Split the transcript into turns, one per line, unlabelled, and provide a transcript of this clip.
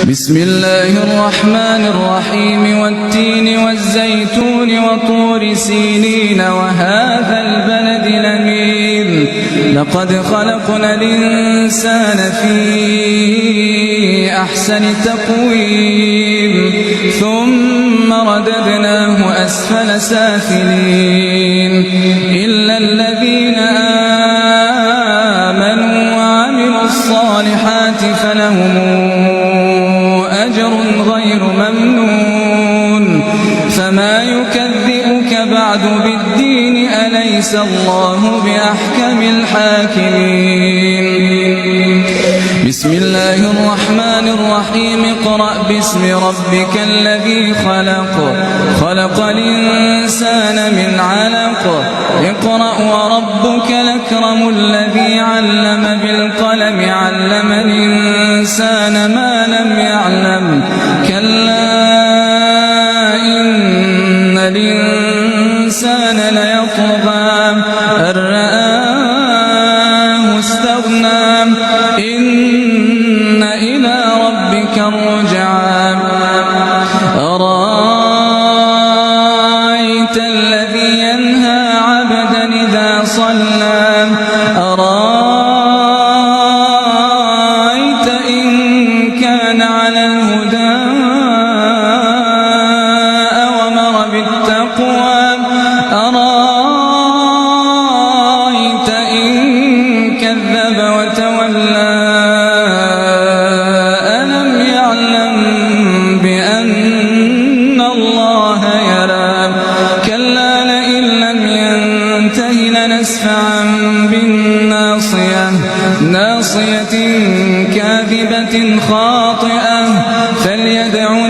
بسم الله الرحمن الرحيم والتين والزيتون وطور سينين وهذا البلد الأمين لقد خلقنا الإنسان في أحسن تقويم ثم رددناه أسفل سافلين إلا الذين آمنوا وعملوا الصالحات فلهم أجر غير ممنون فما يكذبك بعد بالدين أليس الله بأحكم الحاكمين بسم الله الرحمن الرحيم اقرأ باسم ربك الذي خلق الإنسان من علق اقرأ وربك الأكرم الذي علم بالقلم علم الإنسان ما لم يعلم كلا إن الإنسان ليطغى أن رآه استغنى إن إلى ربك الرجعى أرأيت الذي ينهى عبدا إذا صلى أرأيت إن كان على الهدى أومر بالتقوى أرأيت إن كذب وتولى ألم يعلم بأن الله يرى كلا لئن لم ينته لنسفعا بالناصية كاذبة خاطئة فليدع